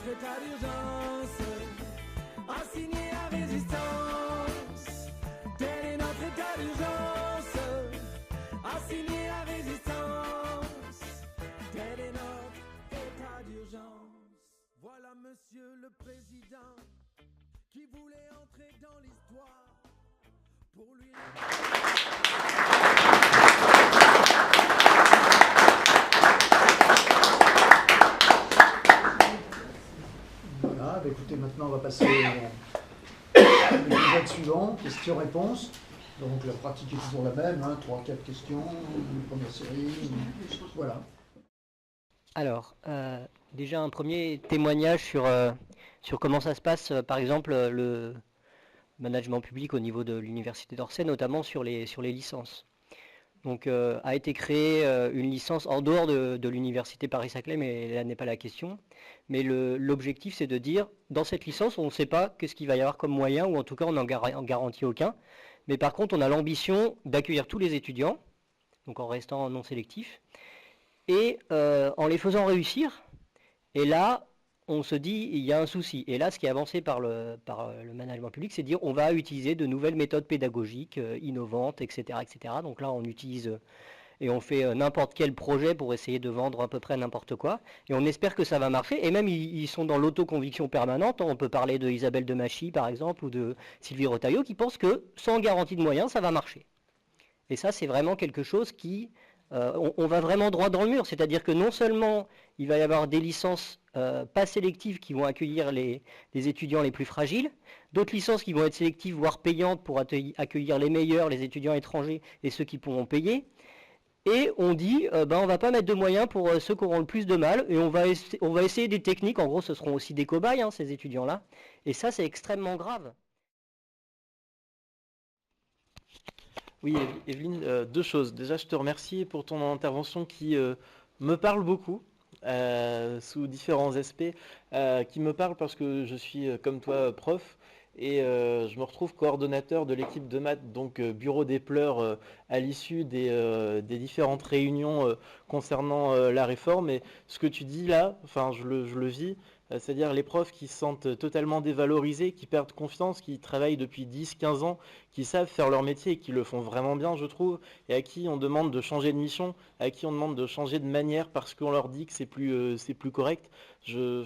notre état d'urgence, assigné à résistance. Tel est notre état d'urgence, assigné à résistance. Tel est notre état d'urgence. Voilà monsieur le président qui voulait entrer dans l'histoire. Pour lui... Voilà, écoutez, maintenant on va passer à l'épisode suivant, questions-réponses. Donc la pratique est toujours la même, 3-4 questions, une première série, voilà. Alors, déjà un premier témoignage sur comment ça se passe, par exemple, le management public au niveau de l'Université d'Orsay, notamment sur les licences. Donc, a été créée une licence en dehors de l'Université Paris-Saclay, mais là n'est pas la question. Mais l'objectif, c'est de dire, dans cette licence, on ne sait pas qu'est-ce qu'il va y avoir comme moyen, ou en tout cas, on n'en garantit aucun. Mais par contre, on a l'ambition d'accueillir tous les étudiants, donc en restant non sélectif, et en les faisant réussir. Et là, on se dit, il y a un souci. Et là, ce qui est avancé par le management public, c'est de dire, on va utiliser de nouvelles méthodes pédagogiques innovantes, etc., etc. Donc là, on utilise et on fait n'importe quel projet pour essayer de vendre à peu près n'importe quoi. Et on espère que ça va marcher. Et même, ils sont dans l'autoconviction permanente. On peut parler de Isabelle Demachy, par exemple, ou de Sylvie Retailleau, qui pensent que sans garantie de moyens, ça va marcher. Et ça, c'est vraiment quelque chose qui... on va vraiment droit dans le mur. C'est-à-dire que non seulement il va y avoir des licences pas sélectives qui vont accueillir les étudiants les plus fragiles, d'autres licences qui vont être sélectives, voire payantes, pour accueillir les meilleurs, les étudiants étrangers et ceux qui pourront payer. Et on dit, on ne va pas mettre de moyens pour ceux qui auront le plus de mal, et on va essayer des techniques. En gros, ce seront aussi des cobayes, ces étudiants-là. Et ça, c'est extrêmement grave. Oui, Evelyne, deux choses. Déjà, je te remercie pour ton intervention qui me parle beaucoup, sous différents aspects, qui me parle parce que je suis, comme toi, prof, et je me retrouve coordonnateur de l'équipe de maths, donc bureau des pleurs, à l'issue des différentes réunions concernant la réforme. Et ce que tu dis là, enfin, je le vis. C'est-à-dire les profs qui se sentent totalement dévalorisés, qui perdent confiance, qui travaillent depuis 10-15 ans, qui savent faire leur métier et qui le font vraiment bien, je trouve, et à qui on demande de changer de mission, à qui on demande de changer de manière parce qu'on leur dit que c'est plus correct. Je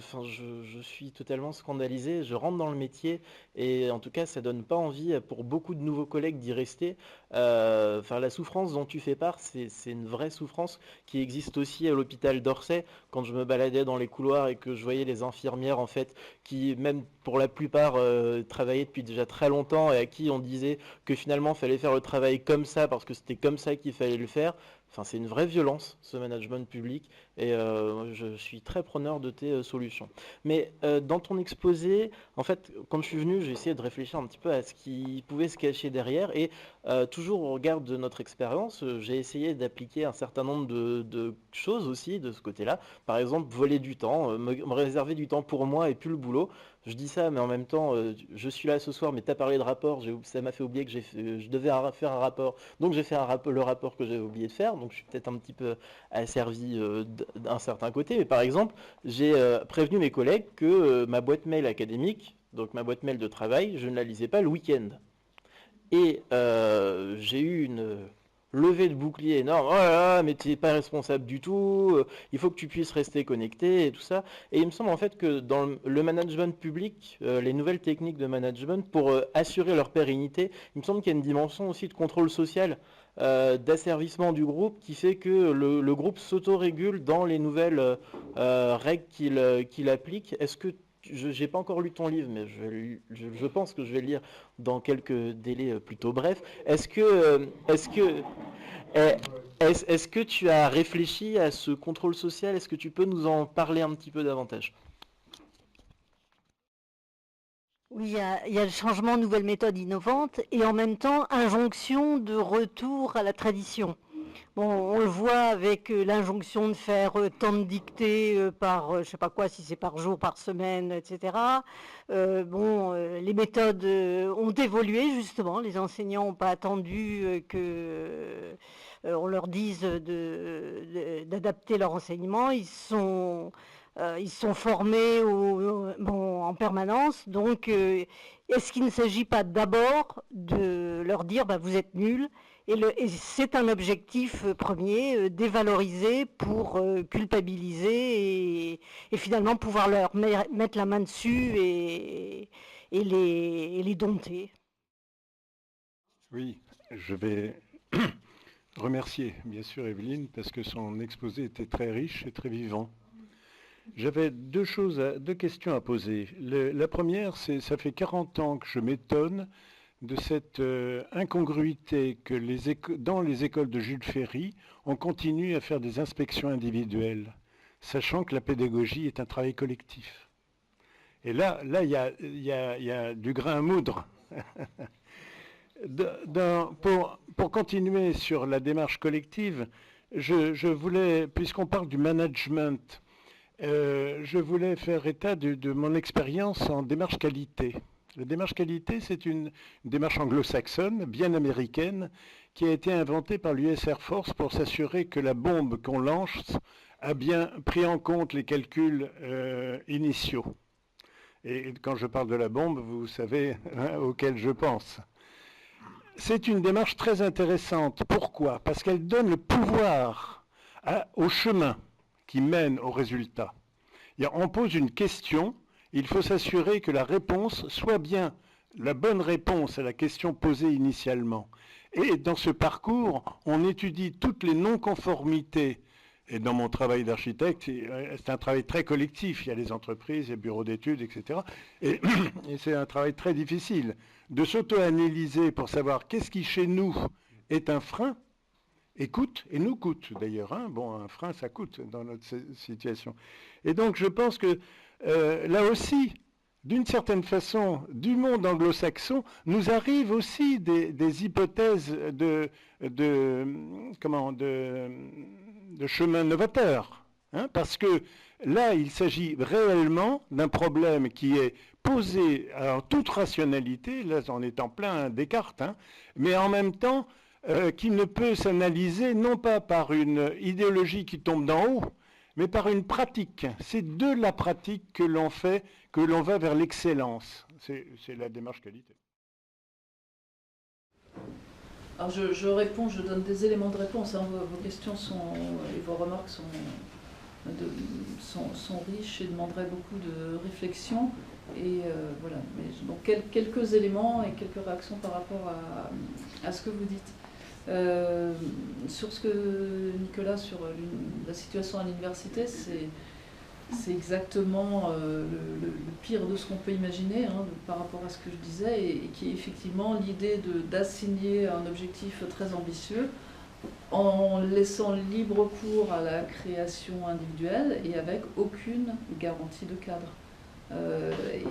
suis totalement scandalisé, je rentre dans le métier et en tout cas ça donne pas envie pour beaucoup de nouveaux collègues d'y rester. La souffrance dont tu fais part, c'est une vraie souffrance qui existe aussi à l'hôpital d'Orsay. Quand je me baladais dans les couloirs et que je voyais les infirmières en fait, qui même pour la plupart travaillaient depuis déjà très longtemps et à qui on disait que finalement il fallait faire le travail comme ça parce que c'était comme ça qu'il fallait le faire. Enfin, c'est une vraie violence, ce management public, et je suis très preneur de tes solutions. Mais dans ton exposé, en fait, quand je suis venu, j'ai essayé de réfléchir un petit peu à ce qui pouvait se cacher derrière, et toujours au regard de notre expérience, j'ai essayé d'appliquer un certain nombre de choses aussi de ce côté-là. Par exemple, voler du temps, me réserver du temps pour moi et plus le boulot. Je dis ça, mais en même temps, je suis là ce soir, mais tu as parlé de rapport, ça m'a fait oublier que je devais faire un rapport, donc j'ai fait le rapport que j'avais oublié de faire, donc je suis peut-être un petit peu asservi d'un certain côté, mais par exemple, j'ai prévenu mes collègues que ma boîte mail académique, donc ma boîte mail de travail, je ne la lisais pas le week-end. Et j'ai eu une levée de bouclier énorme. Oh là là, mais tu n'es pas responsable du tout, il faut que tu puisses rester connecté et tout ça. Et il me semble en fait que dans le management public, les nouvelles techniques de management, pour assurer leur pérennité, il me semble qu'il y a une dimension aussi de contrôle social, d'asservissement du groupe qui fait que le groupe s'autorégule dans les nouvelles règles qu'il applique. Est-ce que je n'ai pas encore lu ton livre, mais je pense que je vais le lire dans quelques délais plutôt brefs. Est-ce que tu as réfléchi à ce contrôle social? Est-ce que tu peux nous en parler un petit peu davantage? Oui, il y a le changement, nouvelles méthodes innovantes et en même temps injonction de retour à la tradition. Bon, on le voit avec l'injonction de faire tant de dictées par, je ne sais pas quoi, si c'est par jour, par semaine, etc. Les méthodes ont évolué justement. Les enseignants n'ont pas attendu qu'on leur dise d'adapter leur enseignement. Ils sont ils sont formés en permanence. Donc, est-ce qu'il ne s'agit pas d'abord de leur dire vous êtes nuls, et c'est un objectif premier, dévaloriser pour culpabiliser et finalement pouvoir leur mettre la main dessus et les dompter. Oui, je vais remercier bien sûr Evelyne parce que son exposé était très riche et très vivant. J'avais deux questions à poser. La première, c'est ça fait 40 ans que je m'étonne de cette incongruité que dans les écoles de Jules Ferry, on continue à faire des inspections individuelles, sachant que la pédagogie est un travail collectif. Et là, il y a du grain à moudre. Pour continuer sur la démarche collective, je voulais, puisqu'on parle du management, je voulais faire état de mon expérience en démarche qualité. La démarche qualité, c'est une démarche anglo-saxonne, bien américaine, qui a été inventée par l'US Air Force pour s'assurer que la bombe qu'on lance a bien pris en compte les calculs initiaux. Et quand je parle de la bombe, vous savez auquel je pense. C'est une démarche très intéressante. Pourquoi? Parce qu'elle donne le pouvoir au chemin qui mène au résultat. On pose une question, il faut s'assurer que la réponse soit bien la bonne réponse à la question posée initialement. Et dans ce parcours, on étudie toutes les non-conformités. Et dans mon travail d'architecte, c'est un travail très collectif. Il y a les entreprises, les bureaux d'études, etc. Et c'est un travail très difficile de s'auto-analyser pour savoir qu'est-ce qui, chez nous, est un frein et coûte, et nous coûte d'ailleurs. Bon, un frein, ça coûte dans notre situation. Et donc, je pense que là aussi, d'une certaine façon, du monde anglo-saxon, nous arrivent aussi des hypothèses de chemin novateur. Parce que là, il s'agit réellement d'un problème qui est posé en toute rationalité, là on est en plein Descartes, mais en même temps qui ne peut s'analyser non pas par une idéologie qui tombe d'en haut, mais par une pratique. C'est de la pratique que l'on fait, que l'on va vers l'excellence. C'est la démarche qualité. Alors je réponds, je donne des éléments de réponse. Vos questions et vos remarques sont riches et demanderaient beaucoup de réflexion. Et voilà. Mais, donc quelques éléments et quelques réactions par rapport à ce que vous dites. Sur ce que Nicolas, sur la situation à l'université, c'est exactement le pire de ce qu'on peut imaginer par rapport à ce que je disais, et qui est effectivement l'idée d'assigner un objectif très ambitieux en laissant libre cours à la création individuelle et avec aucune garantie de cadre.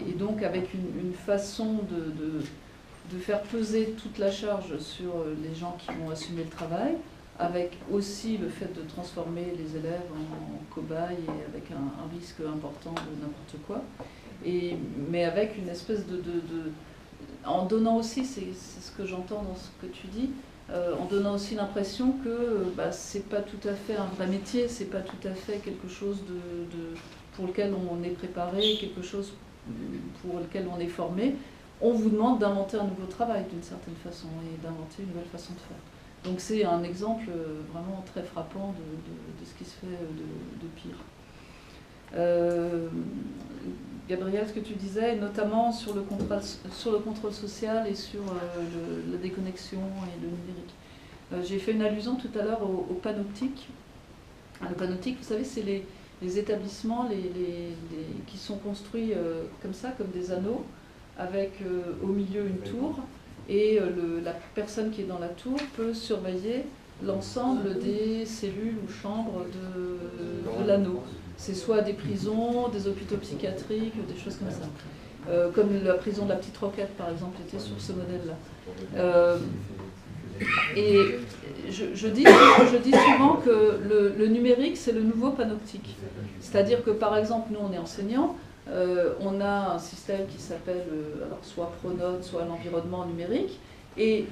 Et donc avec une façon de faire peser toute la charge sur les gens qui vont assumer le travail, avec aussi le fait de transformer les élèves en cobayes et avec un risque important de n'importe quoi, mais avec une espèce en donnant aussi, c'est ce que j'entends dans ce que tu dis, en donnant aussi l'impression que c'est pas tout à fait un vrai métier, c'est pas tout à fait quelque chose pour lequel on est préparé, quelque chose pour lequel on est formé. On vous demande d'inventer un nouveau travail d'une certaine façon et d'inventer une nouvelle façon de faire. Donc c'est un exemple vraiment très frappant de ce qui se fait de pire. Gabriel, ce que tu disais, notamment sur le contrôle social et sur la déconnexion et le numérique. J'ai fait une allusion tout à l'heure au panoptique. Le panoptique, vous savez, c'est les établissements qui sont construits comme ça, comme des anneaux, avec au milieu une tour, et la personne qui est dans la tour peut surveiller l'ensemble des cellules ou chambres de l'anneau. C'est soit des prisons, des hôpitaux psychiatriques, des choses comme ça. Comme la prison de la Petite Roquette, par exemple, était sur ce modèle-là. Et je dis souvent que le numérique, c'est le nouveau panoptique. C'est-à-dire que, par exemple, nous, on est enseignants, on a un système qui s'appelle soit Pronote, soit l'environnement numérique, et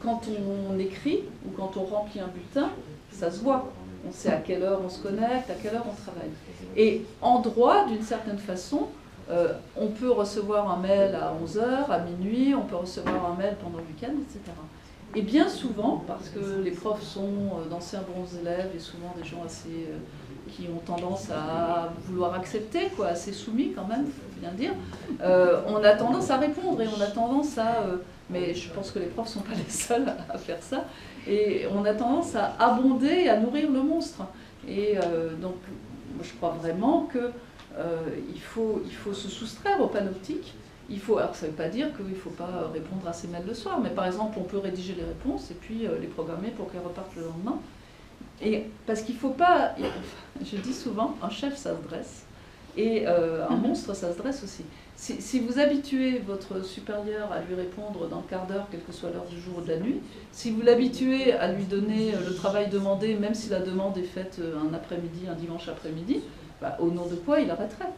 quand on écrit ou quand on remplit un bulletin, ça se voit. On sait à quelle heure on se connecte, à quelle heure on travaille. Et en droit, d'une certaine façon, on peut recevoir un mail à 11h, à minuit, on peut recevoir un mail pendant le week-end, etc. Et bien souvent, parce que les profs sont d'anciens bons élèves et souvent des gens assez, qui ont tendance à vouloir accepter, quoi, assez soumis quand même, il faut bien dire, on a tendance à répondre et on a tendance à... mais je pense que les profs ne sont pas les seuls à faire ça. Et on a tendance à abonder et à nourrir le monstre. Et donc, je crois vraiment qu'il faut se soustraire au panoptique. Alors, ça ne veut pas dire qu'il ne faut pas répondre à ces mails le soir, mais par exemple, on peut rédiger les réponses et puis les programmer pour qu'elles repartent le lendemain. Et parce qu'il ne faut pas... Je dis souvent, un chef, ça se dresse. Et un monstre, ça se dresse aussi. Si vous habituez votre supérieur à lui répondre dans le quart d'heure, quelle que soit l'heure du jour ou de la nuit, si vous l'habituez à lui donner le travail demandé, même si la demande est faite un après-midi, un dimanche après-midi, bah, au nom de quoi il arrêterait.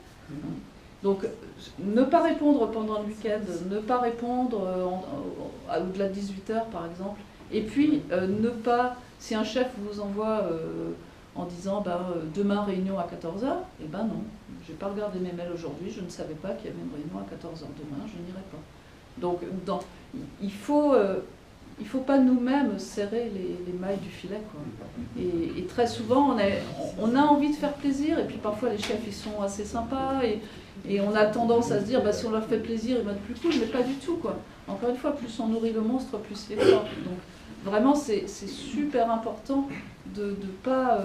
Donc, ne pas répondre pendant le week-end, ne pas répondre au-delà de 18h par exemple, et puis ne pas, si un chef vous envoie en disant demain réunion à 14h, eh ben non, je n'ai pas regardé mes mails aujourd'hui, je ne savais pas qu'il y avait une réunion à 14h demain, je n'irai pas. Donc il ne faut pas nous-mêmes serrer les mailles du filet, quoi. Et très souvent on a envie de faire plaisir, et puis parfois les chefs ils sont assez sympas, et on a tendance à se dire si on leur fait plaisir ils vont être plus cool, mais pas du tout, quoi. Encore une fois, plus on nourrit le monstre, plus il est fort. Donc vraiment c'est super important de ne pas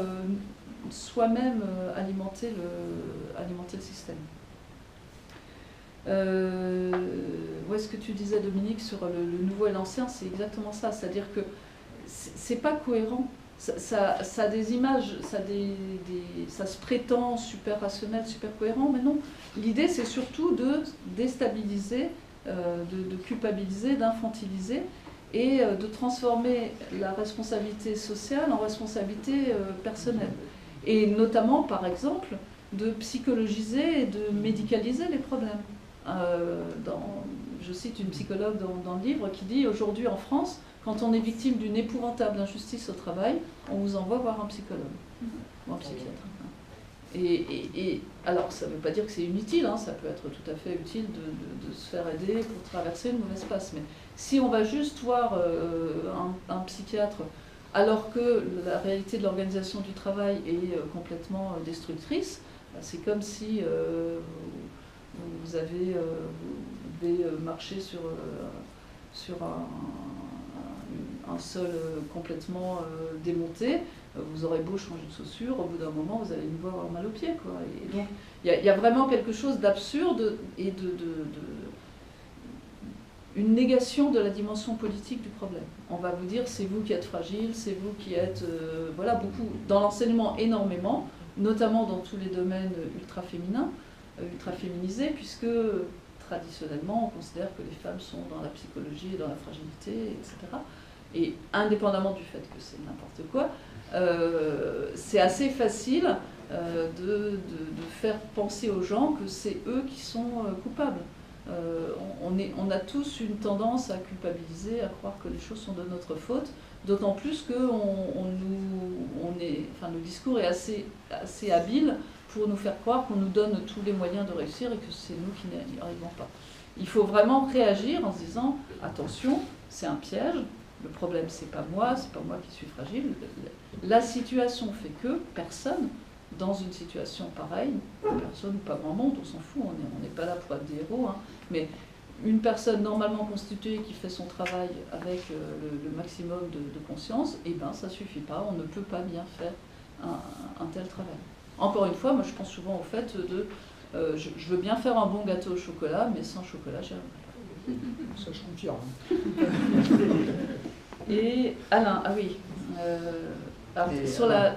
soi-même alimenter le système. Ce que tu disais, Dominique, sur le nouveau et l'ancien, c'est exactement ça. C'est-à-dire que c'est pas cohérent. Ça a des images, ça se prétend super rationnel, super cohérent, mais non. L'idée, c'est surtout de déstabiliser, de culpabiliser, d'infantiliser, et de transformer la responsabilité sociale en responsabilité personnelle. Et notamment, par exemple, de psychologiser et de médicaliser les problèmes. Je cite une psychologue dans le livre qui dit « Aujourd'hui en France, quand on est victime d'une épouvantable injustice au travail, on vous envoie voir un psychologue ou un psychiatre. » Et alors, ça ne veut pas dire que c'est inutile, hein, ça peut être tout à fait utile de se faire aider pour traverser une mauvaise passe. Mais si on va juste voir un psychiatre alors que la réalité de l'organisation du travail est complètement destructrice, c'est comme si vous devez marcher sur un sol complètement démonté, vous aurez beau changer de chaussures, au bout d'un moment vous allez une fois avoir mal aux pieds, quoi. Et donc il y a vraiment quelque chose d'absurde et une négation de la dimension politique du problème. On va vous dire c'est vous qui êtes fragile, c'est vous qui êtes voilà, beaucoup dans l'enseignement énormément, notamment dans tous les domaines ultra féminins, ultra féminisés, puisque traditionnellement on considère que les femmes sont dans la psychologie et dans la fragilité, etc. Et indépendamment du fait que c'est n'importe quoi, c'est assez facile de faire penser aux gens que c'est eux qui sont coupables. On a tous une tendance à culpabiliser, à croire que les choses sont de notre faute, d'autant plus que le discours est assez habile pour nous faire croire qu'on nous donne tous les moyens de réussir et que c'est nous qui n'y arrivons pas. Il faut vraiment réagir en se disant « Attention, c'est un piège, le problème c'est pas moi qui suis fragile, la situation fait que personne, dans une situation pareille, personne ou pas grand monde, on s'en fout, on n'est pas là pour être des héros, hein, mais une personne normalement constituée qui fait son travail avec le maximum de conscience, eh ben ça suffit pas, on ne peut pas bien faire un tel travail. Encore une fois, moi je pense souvent au fait de je veux bien faire un bon gâteau au chocolat, mais sans chocolat, j'y arriverai pas. Ça je confirme. Et Alain, ah oui. Sur la...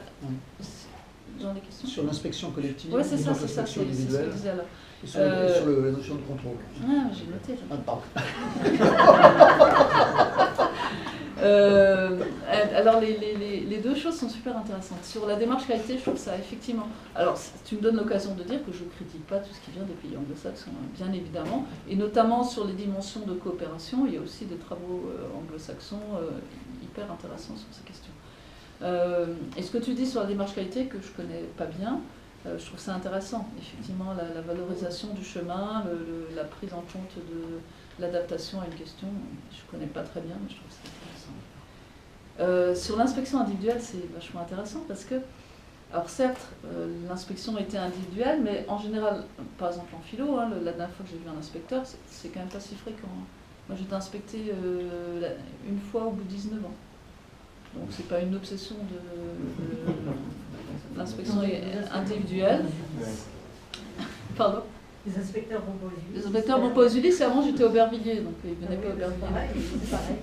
J'en ai questions. Sur l'inspection collective, ouais, c'est ça, l'inspection c'est individuelle, ce que là. et sur la notion de contrôle. Ah, j'ai noté. Ah, pardon. Alors les deux choses sont super intéressantes. Sur la démarche qualité, je trouve ça effectivement... Alors tu me donnes l'occasion de dire que je ne critique pas tout ce qui vient des pays anglo-saxons, bien évidemment, et notamment sur les dimensions de coopération, il y a aussi des travaux anglo-saxons hyper intéressants sur ces questions. Et ce que tu dis sur la démarche qualité, que je connais pas bien, je trouve ça intéressant. Effectivement, la valorisation du chemin, la prise en compte de l'adaptation à une question, je connais pas très bien, mais je trouve ça intéressant. Sur l'inspection individuelle, c'est vachement intéressant parce que, alors certes, l'inspection était individuelle, mais en général, par exemple en philo, hein, la dernière fois que j'ai vu un inspecteur, c'est quand même pas si fréquent. Hein. Moi, j'ai été inspectée une fois au bout de 19 ans. Donc, c'est pas une obsession de l'inspection individuelle. Pardon. Les inspecteurs vont pas aux Ulysses. Les inspecteurs vont pas aux Ulysses, avant j'étais au Aubervilliers, donc ils venaient pas au Aubervilliers. C'est pareil.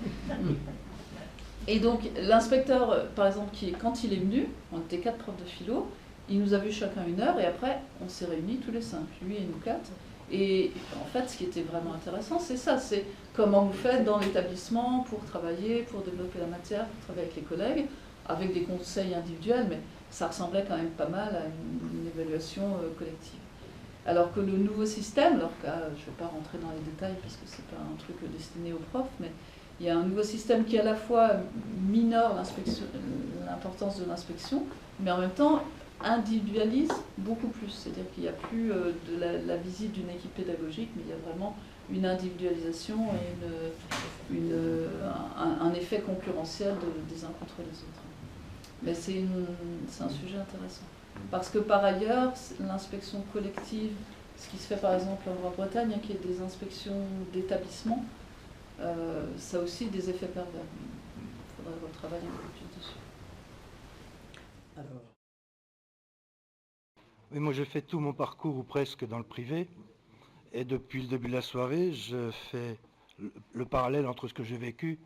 Et donc, l'inspecteur, par exemple, quand il est venu, on était 4 profs de philo, il nous a vu chacun 1 heure, et après, on s'est réunis tous les 5, lui et nous 4. Et en fait, ce qui était vraiment intéressant, c'est ça, c'est comment vous faites dans l'établissement pour travailler, pour développer la matière, pour travailler avec les collègues, avec des conseils individuels, mais ça ressemblait quand même pas mal à une évaluation collective. Alors que le nouveau système, alors que je ne vais pas rentrer dans les détails parce que ce n'est pas un truc destiné aux profs, mais il y a un nouveau système qui à la fois minore l'importance de l'inspection, mais en même temps individualise beaucoup plus. C'est-à-dire qu'il n'y a plus de la visite d'une équipe pédagogique, mais il y a vraiment une individualisation et un effet concurrentiel des uns contre les autres. Mais c'est un sujet intéressant. Parce que par ailleurs, l'inspection collective, ce qui se fait par exemple en Grande-Bretagne, hein, qui est des inspections d'établissement, ça a aussi des effets pervers. Il faudrait retravailler un peu plus dessus. Alors, oui, moi j'ai fait tout mon parcours ou presque dans le privé. Et depuis le début de la soirée, je fais le parallèle entre ce que j'ai vécu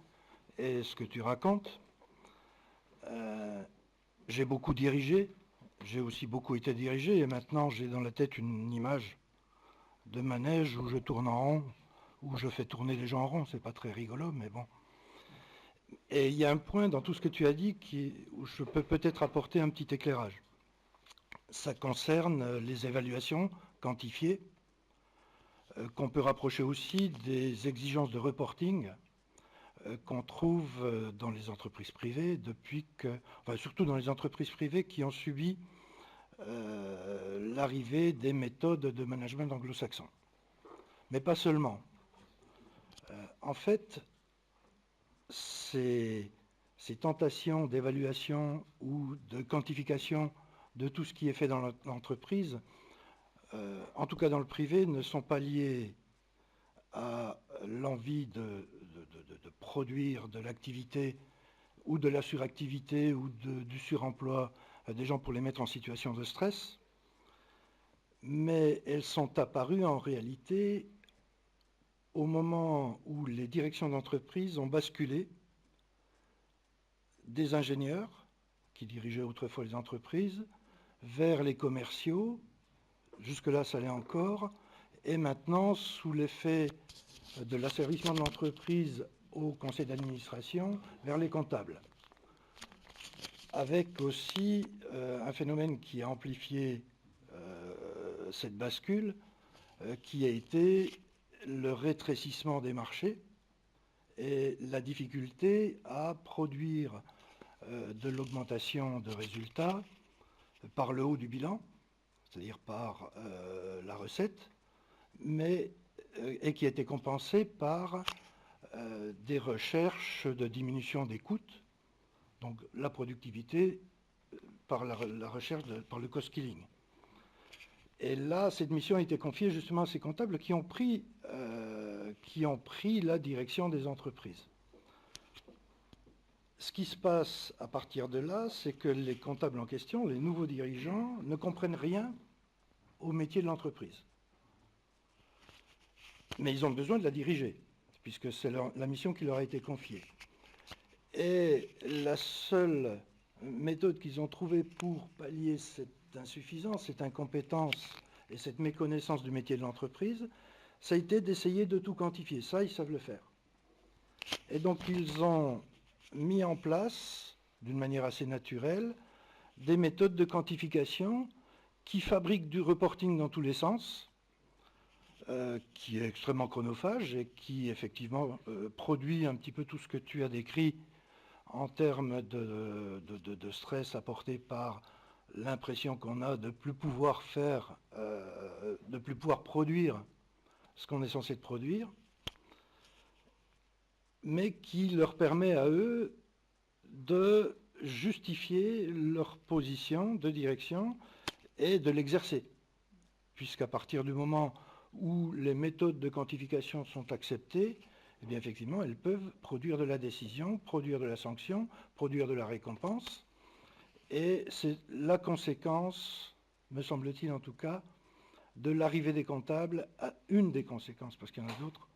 et ce que tu racontes. J'ai beaucoup dirigé, j'ai aussi beaucoup été dirigé, et maintenant j'ai dans la tête une image de manège où je tourne en rond, où je fais tourner les gens en rond. C'est pas très rigolo, mais bon. Et il y a un point dans tout ce que tu as dit où je peux peut-être apporter un petit éclairage. Ça concerne les évaluations quantifiées, qu'on peut rapprocher aussi des exigences de reporting qu'on trouve dans les entreprises privées surtout dans les entreprises privées qui ont subi l'arrivée des méthodes de management anglo-saxon. Mais pas seulement. En fait, ces tentations d'évaluation ou de quantification de tout ce qui est fait dans l'entreprise, en tout cas dans le privé, ne sont pas liées à l'envie de produire de l'activité ou de la suractivité ou du suremploi des gens pour les mettre en situation de stress, mais elles sont apparues en réalité au moment où les directions d'entreprise ont basculé des ingénieurs qui dirigeaient autrefois les entreprises vers les commerciaux. Jusque-là, ça allait encore. Et maintenant, sous l'effet de l'asservissement de l'entreprise au conseil d'administration, vers les comptables. Avec aussi un phénomène qui a amplifié cette bascule, qui a été le rétrécissement des marchés et la difficulté à produire de l'augmentation de résultats par le haut du bilan, c'est-à-dire par la recette, et qui a été compensée par des recherches de diminution des coûts, donc la productivité par la recherche, par le cost killing. Et là, cette mission a été confiée justement à ces comptables qui ont pris la direction des entreprises. Ce qui se passe à partir de là, c'est que les comptables en question, les nouveaux dirigeants, ne comprennent rien au métier de l'entreprise. Mais ils ont besoin de la diriger, puisque c'est la mission qui leur a été confiée. Et la seule méthode qu'ils ont trouvée pour pallier cette insuffisance, cette incompétence et cette méconnaissance du métier de l'entreprise, ça a été d'essayer de tout quantifier. Ça, ils savent le faire. Et donc, ils ont mis en place, d'une manière assez naturelle, des méthodes de quantification qui fabriquent du reporting dans tous les sens, qui est extrêmement chronophage et qui, effectivement, produit un petit peu tout ce que tu as décrit en termes de stress apporté par l'impression qu'on a de ne plus pouvoir faire, de ne plus pouvoir produire ce qu'on est censé produire, mais qui leur permet à eux de justifier leur position de direction et de l'exercer. Puisqu'à partir du moment où les méthodes de quantification sont acceptées, eh bien effectivement, elles peuvent produire de la décision, produire de la sanction, produire de la récompense. Et c'est la conséquence, me semble-t-il en tout cas, de l'arrivée des comptables, à une des conséquences, parce qu'il y en a d'autres,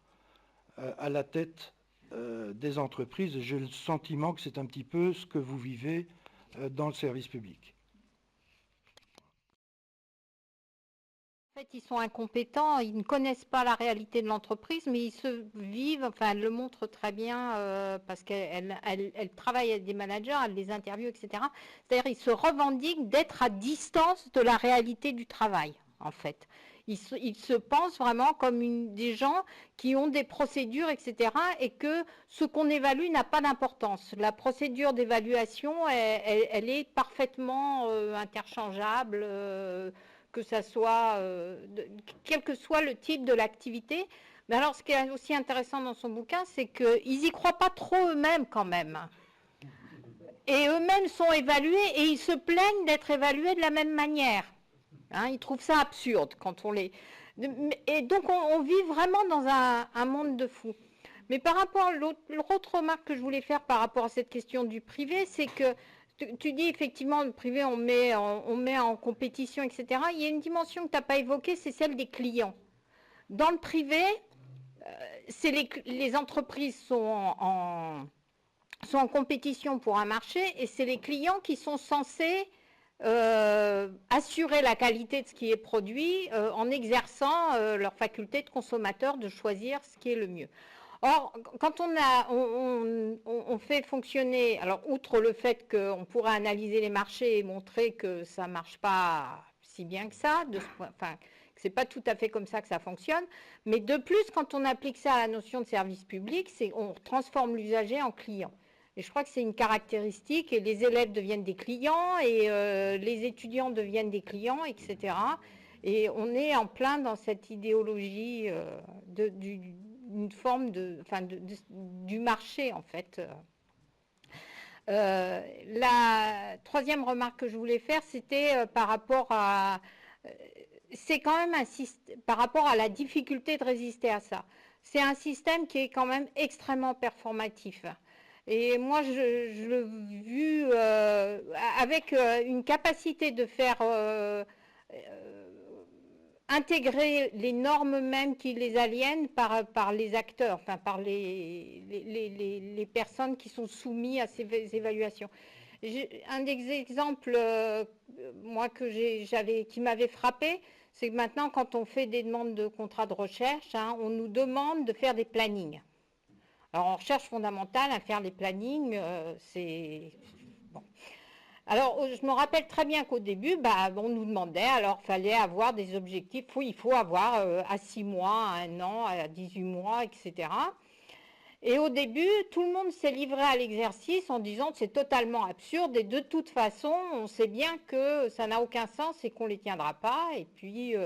à la tête des entreprises. J'ai le sentiment que c'est un petit peu ce que vous vivez dans le service public. En fait, ils sont incompétents, ils ne connaissent pas la réalité de l'entreprise, mais ils se vivent, enfin, elle le montre très bien parce qu'elle travaille avec des managers, elle les interviewe, etc. C'est-à-dire ils se revendiquent d'être à distance de la réalité du travail, en fait. Ils se pensent vraiment comme des gens qui ont des procédures, etc. et que ce qu'on évalue n'a pas d'importance. La procédure d'évaluation, elle est parfaitement interchangeable, que ça soit, quel que soit le type de l'activité. Mais alors, ce qui est aussi intéressant dans son bouquin, c'est qu'ils n'y croient pas trop eux-mêmes quand même. Et eux-mêmes sont évalués et ils se plaignent d'être évalués de la même manière. Hein, ils trouvent ça absurde quand on les... Et donc, on vit vraiment dans un monde de fous. Mais par rapport à l'autre remarque que je voulais faire par rapport à cette question du privé, c'est que tu dis effectivement, le privé, on met en compétition, etc. Il y a une dimension que tu n'as pas évoquée, c'est celle des clients. Dans le privé, les entreprises sont en compétition pour un marché et c'est les clients qui sont censés assurer la qualité de ce qui est produit en exerçant leur faculté de consommateur de choisir ce qui est le mieux. Or, quand on fait fonctionner, alors outre le fait qu'on pourrait analyser les marchés et montrer que ça ne marche pas si bien que ça, enfin, que ce n'est pas tout à fait comme ça que ça fonctionne, mais de plus, quand on applique ça à la notion de service public, on transforme l'usager en client. Et je crois que c'est une caractéristique, et les élèves deviennent des clients, et les étudiants deviennent des clients, etc. Et on est en plein dans cette idéologie une forme du marché, en fait. La troisième remarque que je voulais faire, c'était par rapport à... c'est quand même un système, par rapport à la difficulté de résister à ça. C'est un système qui est quand même extrêmement performatif. Et moi, je l'ai vu avec une capacité de faire... intégrer les normes mêmes qui les aliènent par les acteurs, enfin par les personnes qui sont soumises à ces évaluations. Un des exemples moi, qui m'avait frappé, c'est que maintenant, quand on fait des demandes de contrat de recherche, hein, on nous demande de faire des plannings. Alors, en recherche fondamentale, à faire des plannings, c'est... Bon. Alors, je me rappelle très bien qu'au début, on nous demandait, alors il fallait avoir des objectifs, il faut avoir à 6 mois, à 1 an, à 18 mois, etc. Et au début, tout le monde s'est livré à l'exercice en disant que c'est totalement absurde et de toute façon, on sait bien que ça n'a aucun sens et qu'on ne les tiendra pas. Et puis,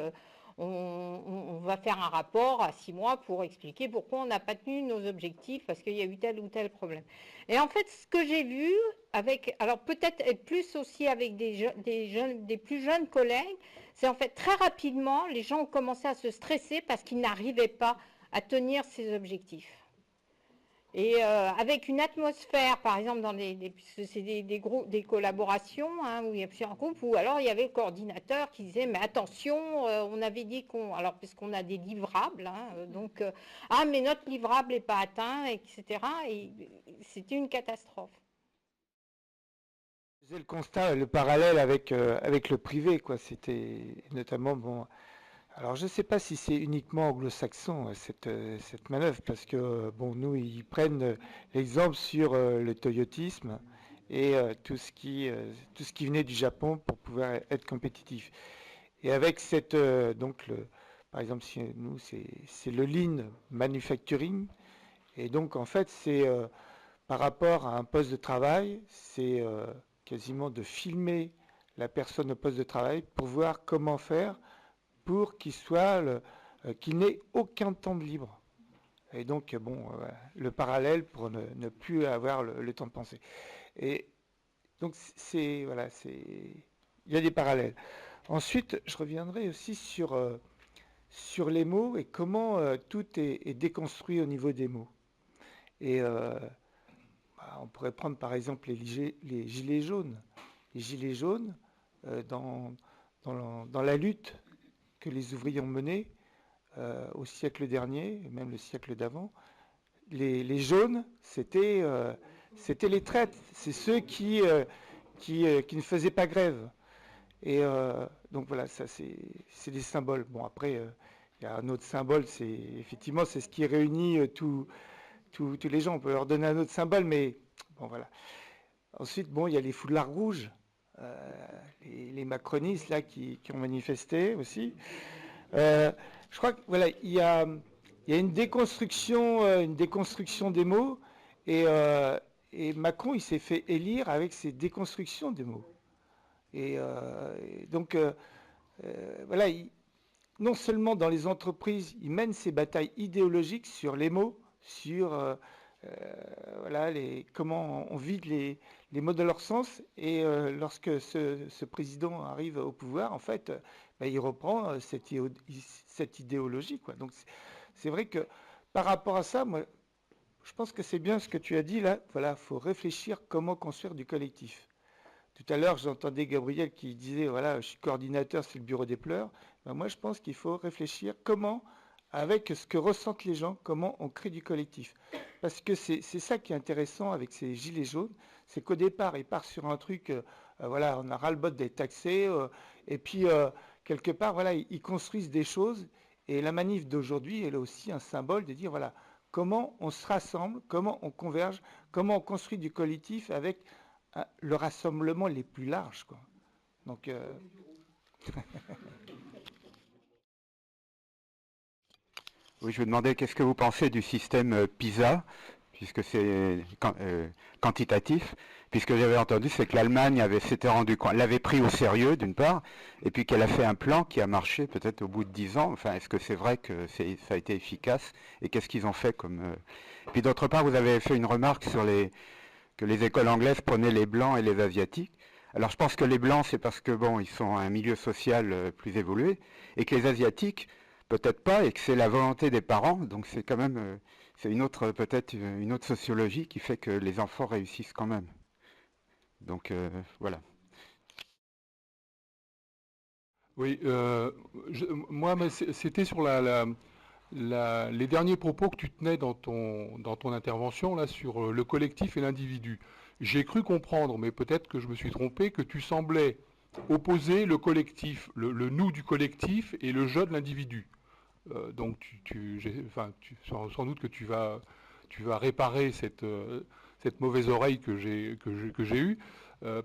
on va faire un rapport à 6 mois pour expliquer pourquoi on n'a pas tenu nos objectifs parce qu'il y a eu tel ou tel problème. Et en fait, ce que j'ai vu, alors peut-être être plus aussi avec des plus jeunes collègues, c'est en fait très rapidement, les gens ont commencé à se stresser parce qu'ils n'arrivaient pas à tenir ces objectifs. Et avec une atmosphère, par exemple, puisque c'est des collaborations, hein, où il y a plusieurs groupes, où alors il y avait le coordinateur qui disait, mais attention, on avait dit alors puisqu'on a des livrables, hein, donc, mais notre livrable n'est pas atteint, etc. Et c'était une catastrophe. C'est le constat, le parallèle avec le privé, quoi. C'était notamment, bon... Alors, je ne sais pas si c'est uniquement anglo-saxon, cette manœuvre, parce que, bon, nous, ils prennent l'exemple sur le toyotisme et tout ce qui venait du Japon pour pouvoir être compétitif. Et avec par exemple, nous, c'est le lean manufacturing. Et donc, en fait, c'est par rapport à un poste de travail, c'est quasiment de filmer la personne au poste de travail pour voir comment faire pour qu'il n'ait aucun temps de libre. Et donc, le parallèle pour ne plus avoir le temps de penser. Et donc, il y a des parallèles. Ensuite, je reviendrai aussi sur les mots et comment tout est déconstruit au niveau des mots. Et on pourrait prendre par exemple les gilets jaunes. Les gilets jaunes, dans la lutte que les ouvriers ont menée au siècle dernier, et même le siècle d'avant, les jaunes, c'était les traîtres, c'est ceux qui ne faisaient pas grève. Et donc voilà, ça c'est des symboles. Bon, après, il y a un autre symbole, c'est ce qui réunit tous les gens. On peut leur donner un autre symbole, mais bon, voilà. Ensuite, il y a les foulards rouges, les macronistes là qui ont manifesté aussi. Je crois que voilà, il y a une déconstruction des mots, et Macron, il s'est fait élire avec ces déconstructions des mots. Et donc, voilà, non seulement dans les entreprises, il mène ces batailles idéologiques sur les mots, sur comment on vide les mots de leur sens. Et lorsque ce président arrive au pouvoir, en fait, il reprend cette idéologie, quoi. Donc, c'est vrai que par rapport à ça, moi, je pense que c'est bien ce que tu as dit là. Voilà, faut réfléchir comment construire du collectif. Tout à l'heure, j'entendais Gabriel qui disait, voilà, je suis coordinateur, c'est le bureau des pleurs. Moi, je pense qu'il faut réfléchir comment, avec ce que ressentent les gens, comment on crée du collectif. Parce que c'est ça qui est intéressant avec ces gilets jaunes, c'est qu'au départ, ils partent sur un truc, voilà, on a ras-le-bol d'être taxés, et puis, quelque part, voilà, ils construisent des choses, et la manif d'aujourd'hui, elle est aussi un symbole de dire, voilà, comment on se rassemble, comment on converge, comment on construit du collectif avec le rassemblement les plus larges, quoi. Donc, Oui, je me demandais qu'est-ce que vous pensez du système PISA, puisque c'est quantitatif, puisque j'avais entendu, c'est que l'Allemagne l'avait pris au sérieux, d'une part, et puis qu'elle a fait un plan qui a marché peut-être au bout de 10 ans. Enfin, est-ce que c'est vrai que ça a été efficace, et qu'est-ce qu'ils ont fait comme... Puis d'autre part, vous avez fait une remarque sur que les écoles anglaises prenaient les blancs et les asiatiques. Alors je pense que les blancs, c'est parce que ils sont un milieu social plus évolué, et que les asiatiques, peut-être pas, et que c'est la volonté des parents. Donc c'est quand même, c'est peut-être une autre sociologie qui fait que les enfants réussissent quand même. Donc voilà. Oui, moi, c'était sur les derniers propos que tu tenais dans ton intervention là sur le collectif et l'individu. J'ai cru comprendre, mais peut-être que je me suis trompé, que tu semblais opposer le collectif, le nous du collectif et le je de l'individu. Donc sans doute que tu vas réparer cette mauvaise oreille que j'ai eue.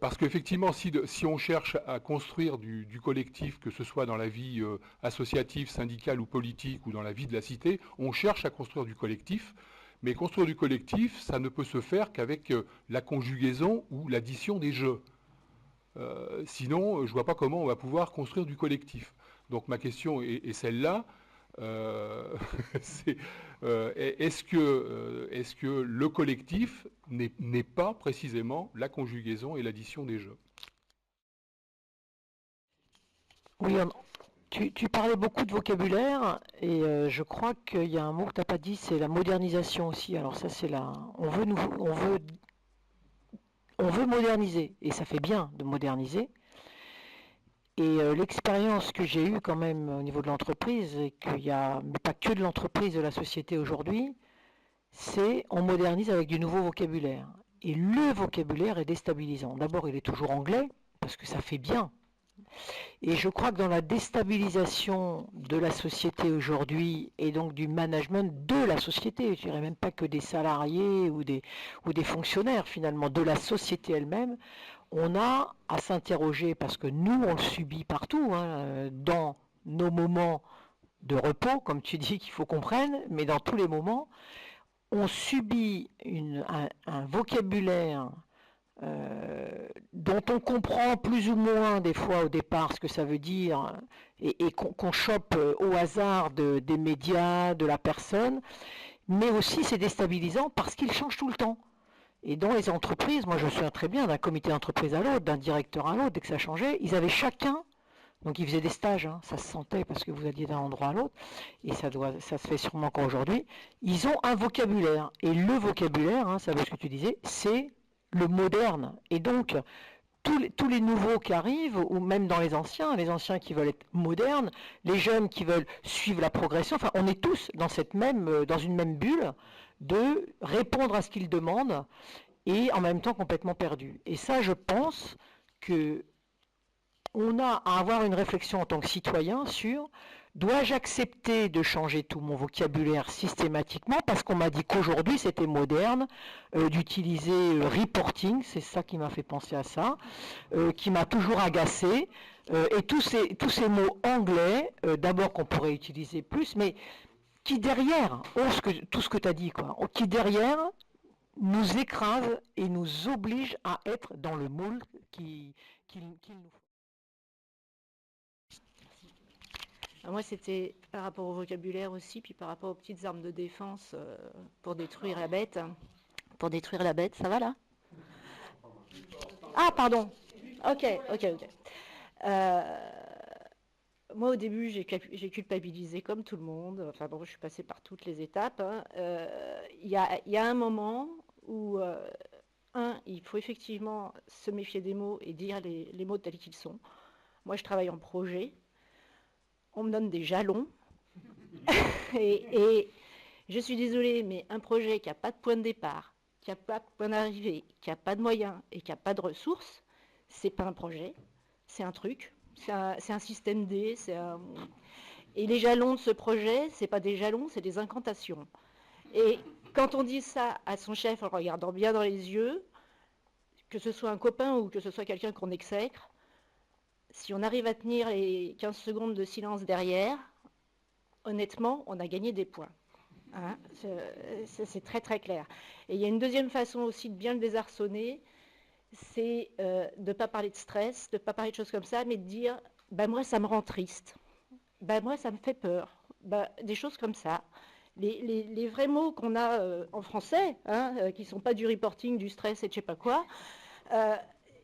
Parce qu'effectivement, si on cherche à construire du collectif, que ce soit dans la vie associative, syndicale ou politique, ou dans la vie de la cité, on cherche à construire du collectif, mais construire du collectif, ça ne peut se faire qu'avec la conjugaison ou l'addition des je. Sinon, je ne vois pas comment on va pouvoir construire du collectif. Donc ma question est celle-là. Est-ce que le collectif n'est pas précisément la conjugaison et l'addition des jeux? Oui, tu parlais beaucoup de vocabulaire, et je crois qu'il y a un mot que tu n'as pas dit, c'est la modernisation aussi. Alors ça, c'est on veut moderniser, et ça fait bien de moderniser. Et l'expérience que j'ai eue quand même au niveau de l'entreprise, et qu'il y a, mais pas que de l'entreprise, de la société aujourd'hui, c'est on modernise avec du nouveau vocabulaire. Et le vocabulaire est déstabilisant. D'abord, il est toujours anglais, parce que ça fait bien. Et je crois que dans la déstabilisation de la société aujourd'hui, et donc du management de la société, je dirais même pas que des salariés ou des fonctionnaires finalement, de la société elle-même, on a à s'interroger, parce que nous on le subit partout, dans nos moments de repos, comme tu dis qu'il faut qu'on prenne, mais dans tous les moments, on subit un vocabulaire dont on comprend plus ou moins des fois au départ ce que ça veut dire et qu'on chope au hasard des médias, de la personne, mais aussi c'est déstabilisant parce qu'il change tout le temps. Et dans les entreprises, moi je me souviens très bien d'un comité d'entreprise à l'autre, d'un directeur à l'autre, dès que ça changeait, ils avaient chacun, donc ils faisaient des stages, hein, ça se sentait parce que vous alliez d'un endroit à l'autre, et ça se fait sûrement encore aujourd'hui, ils ont un vocabulaire. Et le vocabulaire, hein, ça veut ce que tu disais, c'est le moderne. Et donc, tous les nouveaux qui arrivent, ou même dans les anciens qui veulent être modernes, les jeunes qui veulent suivre la progression, enfin on est tous dans une même bulle de répondre à ce qu'ils demandent et en même temps complètement perdus. Et ça, je pense que on a à avoir une réflexion en tant que citoyen sur dois-je accepter de changer tout mon vocabulaire systématiquement parce qu'on m'a dit qu'aujourd'hui c'était moderne d'utiliser reporting, c'est ça qui m'a fait penser à ça, qui m'a toujours agacé, et tous ces mots anglais, d'abord qu'on pourrait utiliser plus, mais qui derrière, tout ce que tu as dit, quoi, qui derrière nous écrase et nous oblige à être dans le moule qu'il nous faut. Moi, c'était par rapport au vocabulaire aussi, puis par rapport aux petites armes de défense pour détruire la bête. Pour détruire la bête, ça va là? Ah, pardon. Ok. Moi, au début, j'ai culpabilisé comme tout le monde. Enfin bon, je suis passée par toutes les étapes. Hein. Il y a un moment où, il faut effectivement se méfier des mots et dire les mots tels qu'ils sont. Moi, je travaille en projet. On me donne des jalons. et je suis désolée, mais un projet qui n'a pas de point de départ, qui n'a pas de point d'arrivée, qui n'a pas de moyens et qui n'a pas de ressources, c'est pas un projet, c'est un truc. C'est un système D. Et les jalons de ce projet, c'est pas des jalons, c'est des incantations. Et quand on dit ça à son chef en le regardant bien dans les yeux, que ce soit un copain ou que ce soit quelqu'un qu'on exècre, si on arrive à tenir les 15 secondes de silence derrière, honnêtement, on a gagné des points. Hein, c'est très très clair. Et il y a une deuxième façon aussi de bien le désarçonner, c'est de ne pas parler de stress, de ne pas parler de choses comme ça, mais de dire moi ça me rend triste, moi ça me fait peur, des choses comme ça. Les vrais mots qu'on a en français, hein, qui ne sont pas du reporting, du stress et de je sais pas quoi,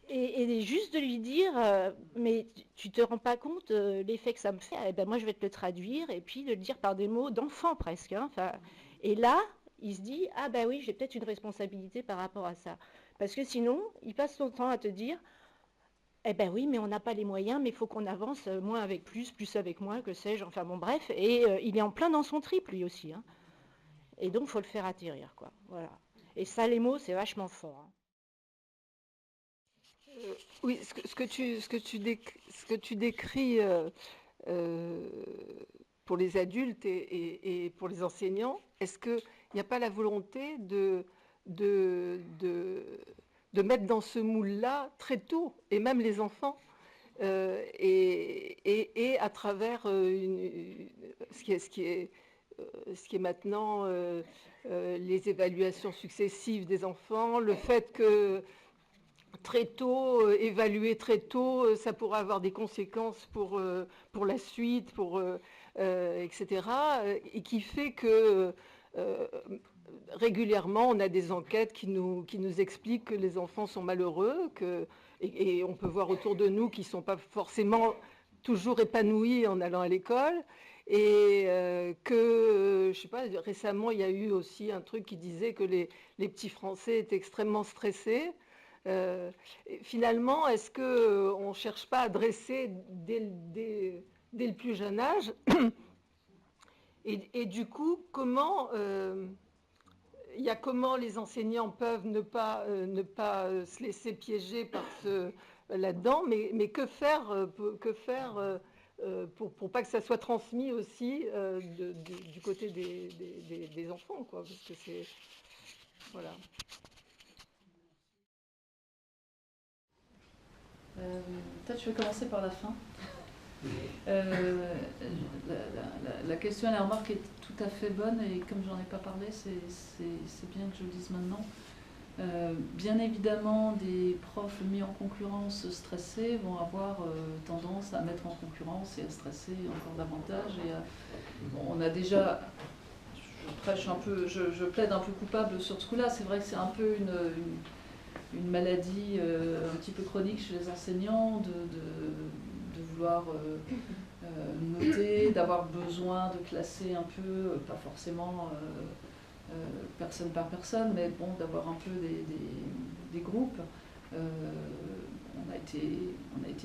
et juste de lui dire mais tu te rends pas compte l'effet que ça me fait, moi je vais te le traduire, et puis de le dire par des mots d'enfant presque. Hein, et là, il se dit oui, j'ai peut-être une responsabilité par rapport à ça. Parce que sinon, il passe son temps à te dire oui, mais on n'a pas les moyens, mais il faut qu'on avance, moins avec plus, plus avec moins, que sais-je, enfin bon, bref. Et il est en plein dans son trip, lui aussi. Hein. Et donc, il faut le faire atterrir, quoi. Voilà. Et ça, les mots, c'est vachement fort. Hein. Oui, ce que tu décris pour les adultes et pour les enseignants, est-ce qu'il n'y a pas la volonté de mettre dans ce moule-là très tôt, et même les enfants, et à travers ce qui est maintenant les évaluations successives des enfants, le fait que très tôt, évaluer très tôt, ça pourra avoir des conséquences pour la suite, etc. Et qui fait que régulièrement, on a des enquêtes qui nous expliquent que les enfants sont malheureux, et on peut voir autour de nous qu'ils ne sont pas forcément toujours épanouis en allant à l'école, et que, je sais pas, récemment, il y a eu aussi un truc qui disait que les petits Français étaient extrêmement stressés. Finalement, est-ce qu'on ne cherche pas à dresser dès le plus jeune âge et du coup, comment les enseignants peuvent ne pas se laisser piéger par là-dedans, mais que faire pour pas que ça soit transmis aussi du côté des enfants, quoi, parce que c'est... Voilà. Peut-être je vais commencer par la fin. La question et la remarque est tout à fait bonne, et comme j'en ai pas parlé, c'est bien que je le dise maintenant. Bien évidemment, des profs mis en concurrence stressés vont avoir tendance à mettre en concurrence et à stresser encore davantage. On a déjà, je plaide un peu coupable sur ce coup-là. C'est vrai que c'est un peu une maladie un petit peu chronique chez les enseignants de vouloir noter, d'avoir besoin de classer un peu, pas forcément personne par personne, mais bon, d'avoir un peu des groupes. On a été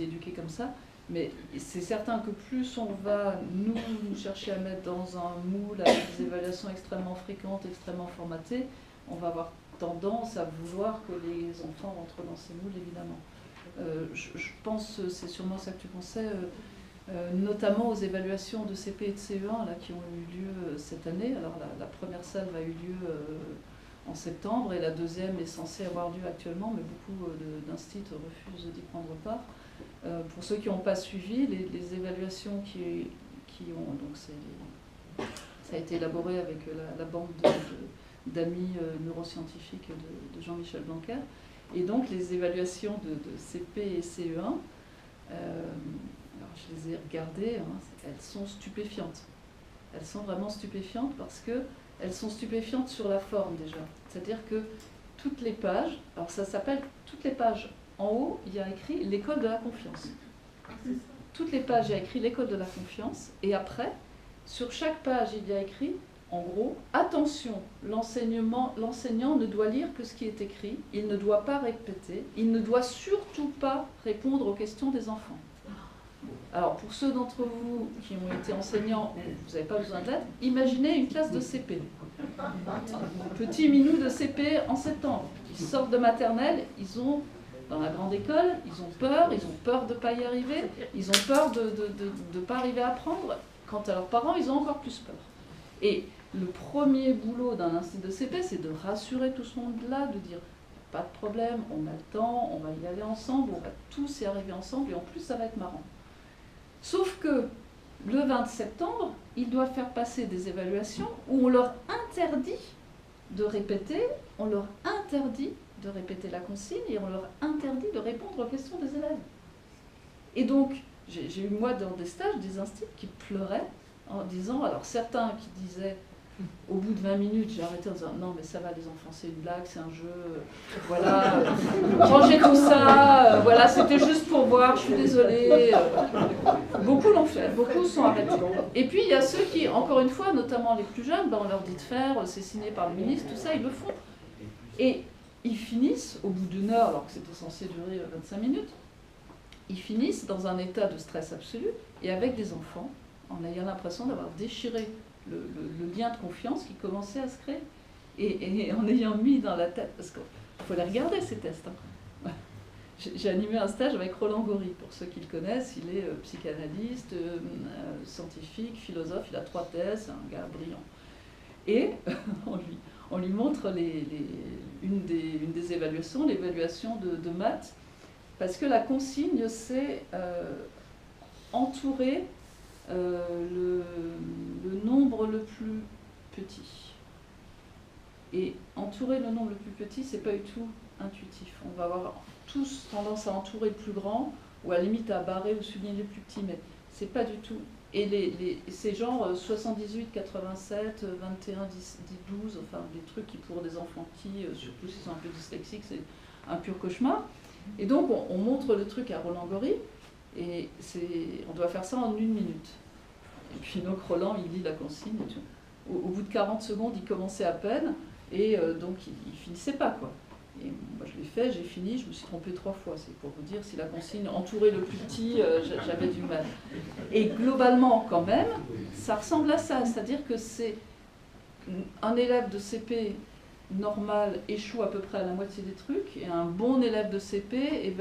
éduqués comme ça, mais c'est certain que plus on va nous chercher à mettre dans un moule avec des évaluations extrêmement fréquentes, extrêmement formatées, on va avoir tendance à vouloir que les enfants rentrent dans ces moules, évidemment. Je pense, c'est sûrement ça que tu pensais, notamment aux évaluations de CP et de CE1 là, qui ont eu lieu cette année. Alors la première salve a eu lieu en septembre et la deuxième est censée avoir lieu actuellement, mais beaucoup d'instituts refusent d'y prendre part. Pour ceux qui n'ont pas suivi, les évaluations qui ont... Donc ça a été élaboré avec la bande d'amis neuroscientifiques de Jean-Michel Blanquer. Et donc les évaluations de CP et CE1, alors je les ai regardées, elles sont stupéfiantes. Elles sont vraiment stupéfiantes parce qu'elles sont stupéfiantes sur la forme déjà. C'est-à-dire que toutes les pages, alors ça s'appelle toutes les pages, en haut il y a écrit l'école de la confiance. Toutes les pages il y a écrit l'école de la confiance et après, sur chaque page il y a écrit, en gros, attention, l'enseignant ne doit lire que ce qui est écrit, il ne doit pas répéter, il ne doit surtout pas répondre aux questions des enfants. Alors, pour ceux d'entre vous qui ont été enseignants, vous n'avez pas besoin d'aide, imaginez une classe de CP. Petits minous de CP en septembre. Ils sortent de maternelle, ils ont, dans la grande école, ils ont peur de ne pas y arriver, ils ont peur de ne pas arriver à apprendre. Quant à leurs parents, ils ont encore plus peur. Et le premier boulot d'un institut de CP, c'est de rassurer tout ce monde-là, de dire pas de problème, on a le temps, on va y aller ensemble, on va tous y arriver ensemble, et en plus ça va être marrant. Sauf que le 20 septembre, ils doivent faire passer des évaluations où on leur interdit de répéter, on leur interdit de répéter la consigne et on leur interdit de répondre aux questions des élèves. Et donc, j'ai eu moi dans des stages des instituts qui pleuraient en disant, alors certains qui disaient, au bout de 20 minutes, j'ai arrêté en disant non mais ça va les enfants, c'est une blague, c'est un jeu, voilà, rangez tout ça, voilà, c'était juste pour voir, je suis désolée. Beaucoup l'ont fait, beaucoup sont arrêtés. Et puis il y a ceux qui, encore une fois, notamment les plus jeunes, on leur dit de faire, c'est signé par le ministre, tout ça, ils le font. Et ils finissent, au bout d'une heure, alors que c'était censé durer 25 minutes, ils finissent dans un état de stress absolu et avec des enfants, en ayant l'impression d'avoir déchiré le lien de confiance qui commençait à se créer. Et en ayant mis dans la tête, parce qu'il faut les regarder ces tests. J'ai animé un stage avec Roland Gori, pour ceux qui le connaissent, il est psychanalyste, scientifique, philosophe, il a 3 thèses, c'est un gars brillant. Et on lui montre une des évaluations, l'évaluation de maths, parce que la consigne, c'est entourer le nombre le plus petit. Et entourer le nombre le plus petit, c'est pas du tout intuitif. On va avoir tous tendance à entourer le plus grand, ou à la limite à barrer ou souligner les plus petits, mais c'est pas du tout. Et c'est genre 78, 87, 21, 10, 12, enfin des trucs qui pour des enfants petits, surtout s'ils sont un peu dyslexiques, c'est un pur cauchemar. Et donc on montre le truc à Roland Gori, et on doit faire ça en 1 minute. Et puis donc Roland, il lit la consigne, et tout. Au bout de 40 secondes, il commençait à peine, et donc il finissait pas, quoi. Et moi je l'ai fait, j'ai fini, je me suis trompée 3 fois, c'est pour vous dire, si la consigne entourait le plus petit, j'avais du mal. Et globalement, quand même, ça ressemble à ça, c'est-à-dire que c'est un élève de CP normal échoue à peu près à la moitié des trucs, et un bon élève de CP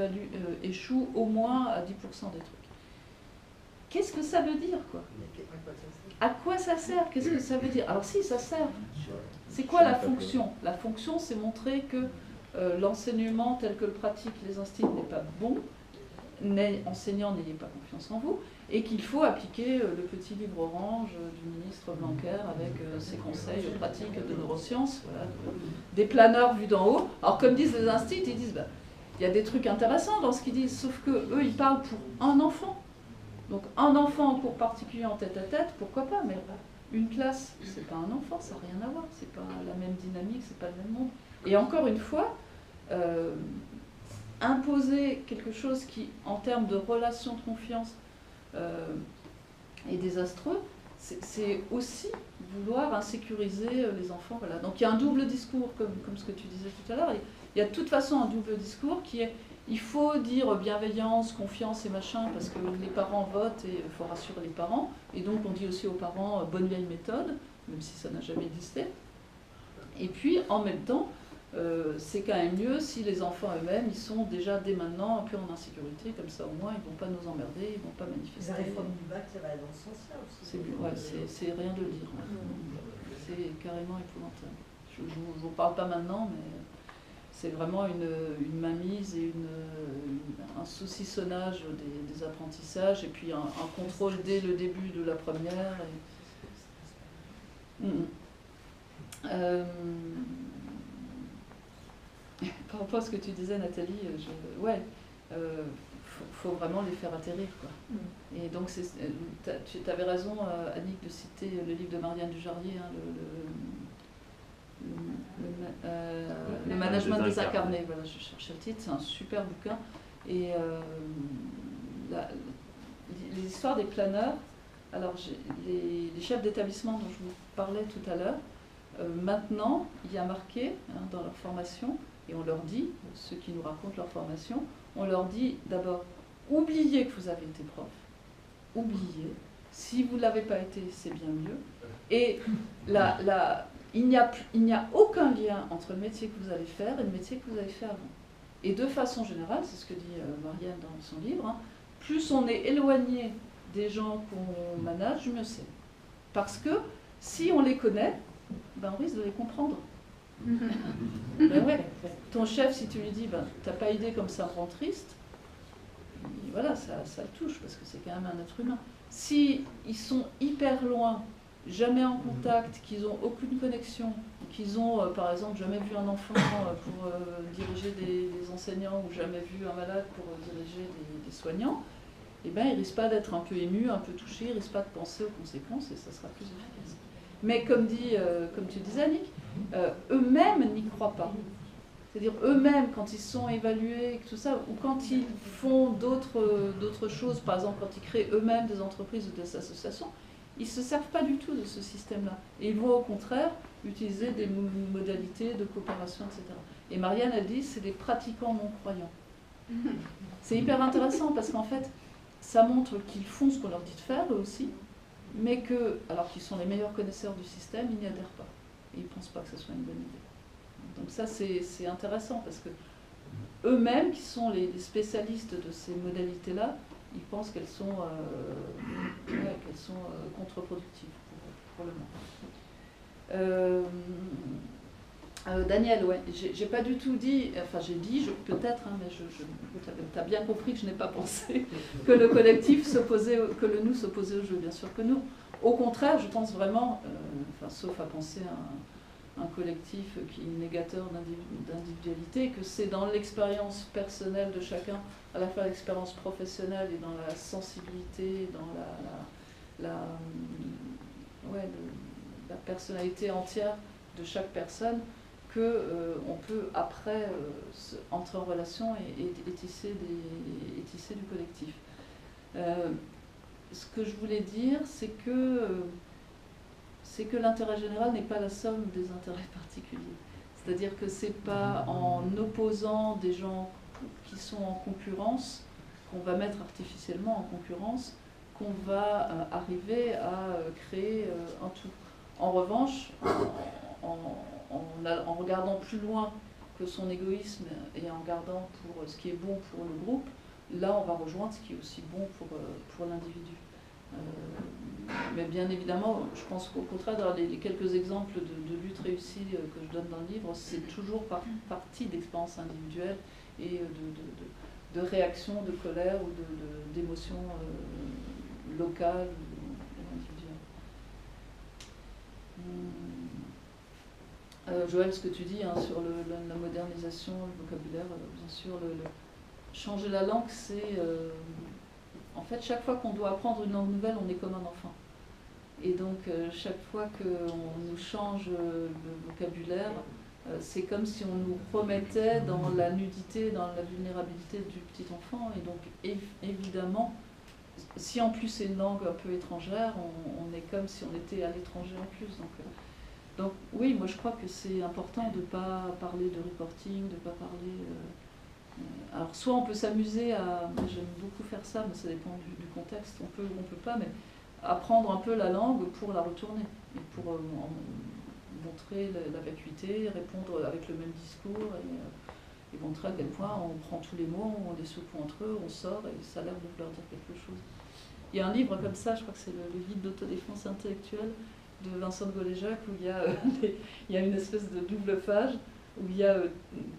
échoue au moins à 10% des trucs. Qu'est-ce que ça veut dire, quoi? À quoi ça sert? Qu'est-ce que ça veut dire? Alors si, ça sert. C'est quoi la fonction? La fonction, c'est montrer que l'enseignement tel que le pratiquent les instituts n'est pas bon, enseignants, n'ayez pas confiance en vous, et qu'il faut appliquer le petit livre orange du ministre Blanquer avec ses conseils pratiques de neurosciences, voilà, des planeurs vus d'en haut. Alors comme disent les instituts, ils disent il y a des trucs intéressants dans ce qu'ils disent, sauf que eux ils parlent pour un enfant. Donc un enfant en cours particulier en tête-à-tête, pourquoi pas, mais une classe, c'est pas un enfant, ça n'a rien à voir, c'est pas la même dynamique, c'est pas le même monde. Et encore une fois, imposer quelque chose qui, en termes de relations de confiance, est désastreux, c'est aussi vouloir insécuriser les enfants. Voilà. Donc il y a un double discours, comme ce que tu disais tout à l'heure. Il y a de toute façon un double discours qui est il faut dire bienveillance, confiance et machin, parce que les parents votent et il faut rassurer les parents. Et donc on dit aussi aux parents bonne vieille méthode, même si ça n'a jamais existé. Et puis en même temps, c'est quand même mieux si les enfants eux-mêmes, ils sont déjà dès maintenant un peu en insécurité, comme ça au moins ils ne vont pas nous emmerder, ils ne vont pas manifester. La réforme du bac, ça va dans ce sens-là aussi. C'est rien de le dire. C'est carrément épouvantable. Je ne vous parle pas maintenant, mais c'est vraiment une mainmise et un saucissonnage des apprentissages, et puis un contrôle dès le début de la première. Par rapport à ce que tu disais, Nathalie, faut vraiment les faire atterrir, quoi. Et donc, tu avais raison, Annick, de citer le livre de Marianne Dujardin, hein, le management désincarné. Voilà, je cherchais le titre, c'est un super bouquin. Et les histoires des planeurs, alors les chefs d'établissement dont je vous parlais tout à l'heure, maintenant, il y a marqué dans leur formation, et on leur dit, ceux qui nous racontent leur formation, on leur dit d'abord, oubliez que vous avez été prof, oubliez, si vous ne l'avez pas été, c'est bien mieux, et il n'y a aucun lien entre le métier que vous allez faire et le métier que vous avez fait avant. Et de façon générale, c'est ce que dit Marianne dans son livre, hein, plus on est éloigné des gens qu'on manage, mieux c'est. Parce que si on les connaît, ben on risque de les comprendre. Ben ouais. Ton chef, si tu lui dis t'as pas idée comme ça me rend triste, voilà, ça le touche parce que c'est quand même un être humain. Si ils sont hyper loin, jamais en contact, qu'ils n'ont aucune connexion, qu'ils ont par exemple jamais vu un enfant pour diriger des enseignants ou jamais vu un malade pour diriger des soignants, eh ben ils risquent pas d'être un peu émus, un peu touchés, ils risquent pas de penser aux conséquences et ça sera plus efficace. Mais comme tu disais, Annick, eux-mêmes n'y croient pas. C'est-à-dire eux-mêmes, quand ils sont évalués, tout ça, ou quand ils font d'autres choses, par exemple quand ils créent eux-mêmes des entreprises ou des associations, ils ne se servent pas du tout de ce système-là. Et ils vont au contraire utiliser des modalités de coopération, etc. Et Marianne, elle dit, c'est des pratiquants non-croyants. C'est hyper intéressant parce qu'en fait, ça montre qu'ils font ce qu'on leur dit de faire, eux aussi, mais que, alors qu'ils sont les meilleurs connaisseurs du système, ils n'y adhèrent pas. Et ils ne pensent pas que ce soit une bonne idée. Donc ça, c'est intéressant, parce que eux-mêmes, qui sont les spécialistes de ces modalités-là, ils pensent qu'elles sont, contre-productives pour le moment. Daniel, j'ai pas du tout dit, enfin j'ai dit, peut-être, hein, mais tu as bien compris que je n'ai pas pensé que le collectif s'opposait, que le nous s'opposait au jeu, bien sûr que nous. Au contraire, je pense vraiment, sauf à penser à un collectif qui est négateur d'individualité, que c'est dans l'expérience personnelle de chacun, à la fois l'expérience professionnelle et dans la sensibilité, dans la personnalité entière de chaque personne, qu'on peut après entrer en relation et tisser du collectif. Ce que je voulais dire, c'est que l'intérêt général n'est pas la somme des intérêts particuliers. C'est-à-dire que ce n'est pas en opposant des gens qui sont en concurrence, qu'on va mettre artificiellement en concurrence, qu'on va arriver à créer un tout. En revanche, en regardant plus loin que son égoïsme et en regardant pour ce qui est bon pour le groupe, là on va rejoindre ce qui est aussi bon pour l'individu. Mais bien évidemment, je pense qu'au contraire, dans les quelques exemples de lutte réussie que je donne dans le livre, c'est toujours partie d'expériences individuelles et de réactions, de colère ou d'émotions locale ou individuelle. Joël, ce que tu dis hein, sur la modernisation, le vocabulaire, bien sûr, changer la langue, c'est... en fait, chaque fois qu'on doit apprendre une langue nouvelle, on est comme un enfant. Et donc, chaque fois qu'on nous change le vocabulaire, c'est comme si on nous remettait dans la nudité, dans la vulnérabilité du petit enfant. Et donc, évidemment, si en plus c'est une langue un peu étrangère, on est comme si on était à l'étranger en plus. Donc oui, moi je crois que c'est important de ne pas parler de reporting, de ne pas parler... alors soit on peut s'amuser à... J'aime beaucoup faire ça, mais ça dépend du contexte. On peut ou on ne peut pas, mais apprendre un peu la langue pour la retourner. Et pour montrer la vacuité, répondre avec le même discours et montrer à quel point on prend tous les mots, on les secoue entre eux, on sort et ça a l'air de vouloir dire quelque chose. Il y a un livre comme ça, je crois que c'est le guide d'autodéfense intellectuelle de Vincent de Goléjac où il y a une espèce de double phage où il y a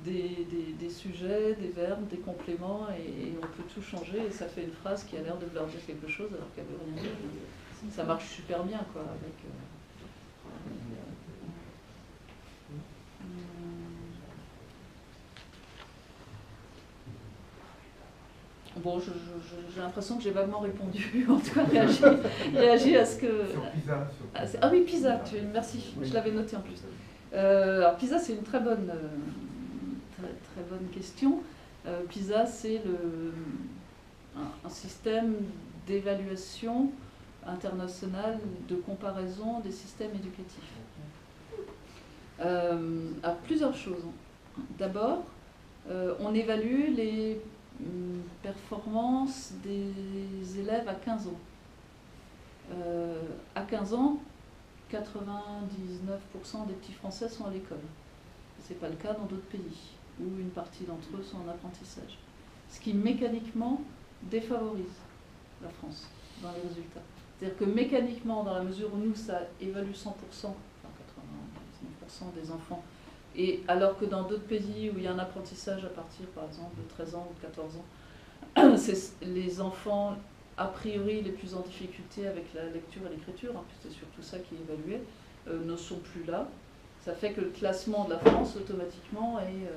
des sujets, des verbes, des compléments et on peut tout changer et ça fait une phrase qui a l'air de vouloir dire quelque chose alors qu'elle ne veut rien dire. Ça marche super bien quoi avec... Bon, j'ai l'impression que j'ai vaguement répondu, en tout cas réagi à ce que... Sur PISA. Ah oui, PISA, merci, je l'avais noté en plus. Alors PISA, c'est une très bonne question. PISA, c'est un système d'évaluation internationale de comparaison des systèmes éducatifs. Alors plusieurs choses. D'abord, on évalue les performances des élèves à 15 ans. À 15 ans, 99% des petits Français sont à l'école. Ce n'est pas le cas dans d'autres pays, où une partie d'entre eux sont en apprentissage. Ce qui mécaniquement défavorise la France dans les résultats. C'est-à-dire que mécaniquement, dans la mesure où nous, ça évalue 100%, enfin 99% des enfants, et alors que dans d'autres pays où il y a un apprentissage à partir, par exemple, de 13 ans ou de 14 ans, c'est les enfants, a priori, les plus en difficulté avec la lecture et l'écriture, hein, puisque c'est surtout ça qui est évalué, ne sont plus là. Ça fait que le classement de la France, automatiquement, est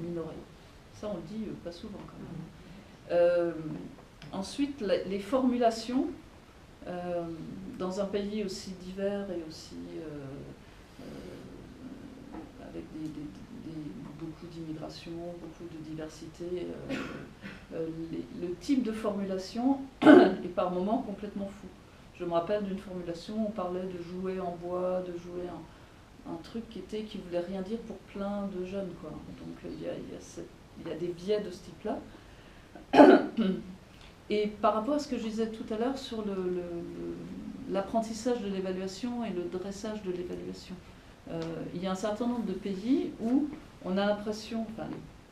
minoré. Ça, on le dit pas souvent, quand même. Ensuite, les formulations, dans un pays aussi divers et aussi... avec beaucoup d'immigration, beaucoup de diversité, le type de formulation est par moments complètement fou. Je me rappelle d'une formulation, on parlait de jouer en bois, de jouer un truc qui voulait rien dire pour plein de jeunes, quoi. Donc il y a des biais de ce type-là. Et par rapport à ce que je disais tout à l'heure sur l'apprentissage de l'évaluation et le dressage de l'évaluation, il y a un certain nombre de pays où on a l'impression, enfin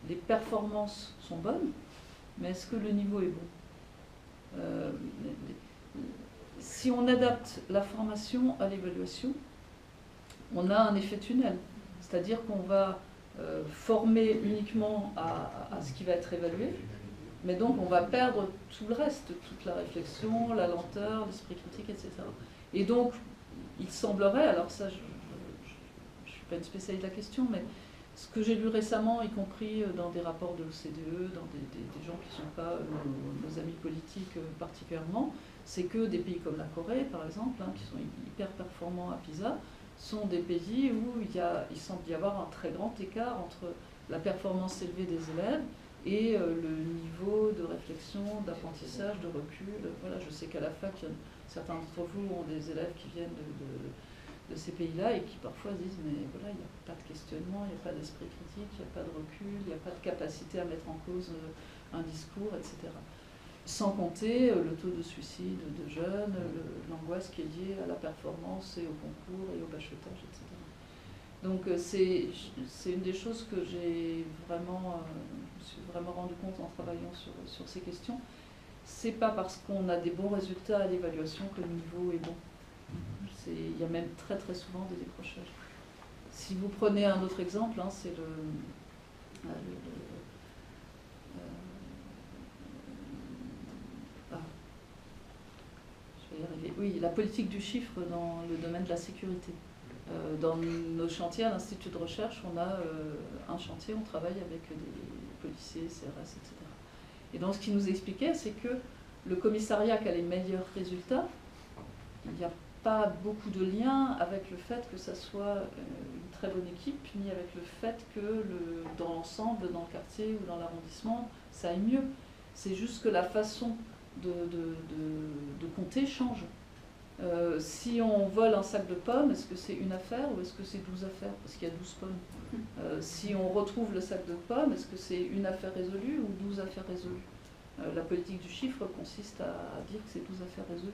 les performances sont bonnes, mais est-ce que le niveau est bon? Si on adapte la formation à l'évaluation, on a un effet tunnel, c'est-à-dire qu'on va former uniquement à ce qui va être évalué, mais donc on va perdre tout le reste, toute la réflexion, la lenteur, l'esprit critique, etc. Et donc, il semblerait, alors ça, je ne suis pas une spécialiste de la question, mais ce que j'ai lu récemment, y compris dans des rapports de l'OCDE, dans des gens qui ne sont pas nos amis politiques particulièrement, c'est que des pays comme la Corée, par exemple, qui sont hyper performants à PISA, sont des pays où il semble y avoir un très grand écart entre la performance élevée des élèves et le niveau de réflexion, d'apprentissage, de recul. Voilà, je sais qu'à la fac, certains d'entre vous ont des élèves qui viennent de ces pays-là et qui parfois disent mais voilà, il n'y a pas de questionnement, il n'y a pas d'esprit critique, il n'y a pas de recul, il n'y a pas de capacité à mettre en cause un discours, etc. Sans compter le taux de suicide de jeunes, l'angoisse qui est liée à la performance et au concours et au bachotage, etc. Donc c'est une des choses que j'ai vraiment, je me suis vraiment rendu compte en travaillant sur ces questions. C'est pas parce qu'on a des bons résultats à l'évaluation que le niveau est bon. Il y a même très très souvent des décrochages. Si vous prenez un autre exemple, c'est vais y arriver. Oui, la politique du chiffre dans le domaine de la sécurité. Dans nos chantiers à l'Institut de recherche, on a un chantier, on travaille avec des policiers, CRS, etc. Et donc ce qu'il nous expliquait, c'est que le commissariat qui a les meilleurs résultats, il n'y a pas beaucoup de lien avec le fait que ça soit une très bonne équipe, ni avec le fait que dans l'ensemble, dans le quartier ou dans l'arrondissement, ça aille mieux. C'est juste que la façon de compter change. Si on vole un sac de pommes, est-ce que c'est une affaire ou est-ce que c'est 12 affaires? Parce qu'il y a 12 pommes. Si on retrouve le sac de pommes, est-ce que c'est une affaire résolue ou 12 affaires résolues? La politique du chiffre consiste à dire que c'est 12 affaires résolues.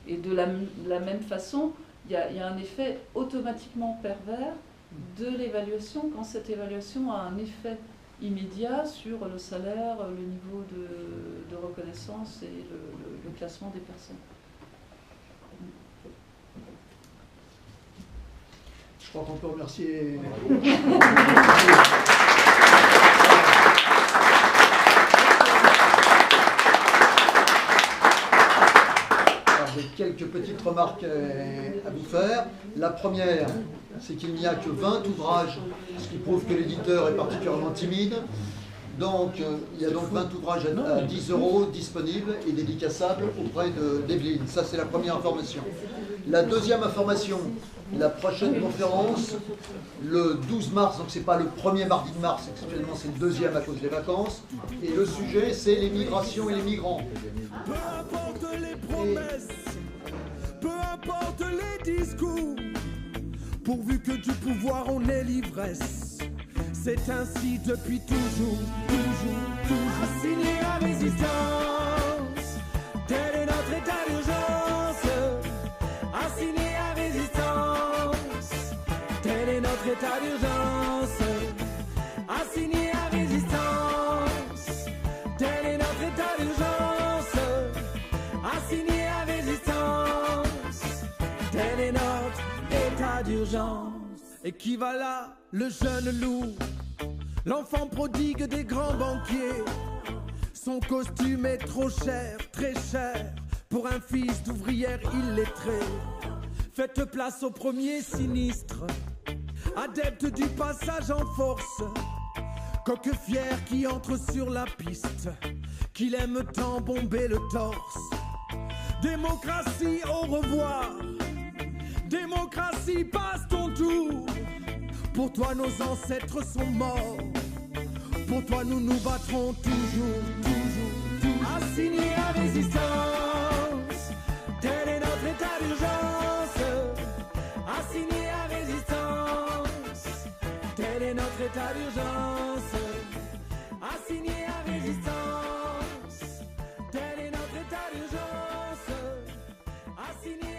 Et de la même façon, il y a un effet automatiquement pervers de l'évaluation quand cette évaluation a un effet immédiat sur le salaire, le niveau de reconnaissance et le classement des personnes. Je crois qu'on peut remercier. J'ai quelques petites remarques à vous faire. La première, c'est qu'il n'y a que 20 ouvrages, ce qui prouve que l'éditeur est particulièrement timide. Donc, il y a donc 20 ouvrages à 10 € disponibles et dédicaçables auprès d'Evelyne. Ça, c'est la première information. La deuxième information, la prochaine conférence, le 12 mars, donc c'est pas le premier mardi de mars, exceptionnellement c'est le deuxième à cause des vacances, et le sujet c'est les migrations et les migrants. Peu importe les promesses, peu importe les discours, pourvu que du pouvoir on ait l'ivresse. C'est ainsi depuis toujours, toujours, toujours. Assigner la résistance, tel est notre état d'urgence. Assigner la résistance, tel est notre état d'urgence. Assigner la résistance, tel est notre état d'urgence. Assigner la résistance, tel est notre état d'urgence. Et qui va là, le jeune loup, l'enfant prodigue des grands banquiers. Son costume est trop cher, très cher, pour un fils d'ouvrière illettrée. Faites place au premier sinistre, adepte du passage en force, coq fier qui entre sur la piste, qu'il aime tant bomber le torse. Démocratie, au revoir. Démocratie, passe ton tour. Pour toi, nos ancêtres sont morts. Pour toi, nous nous battrons toujours, toujours, toujours. Assigner la résistance, tel est notre état d'urgence. Assigner la résistance, tel est notre état d'urgence. Assigner la résistance, tel est notre état d'urgence. Assigner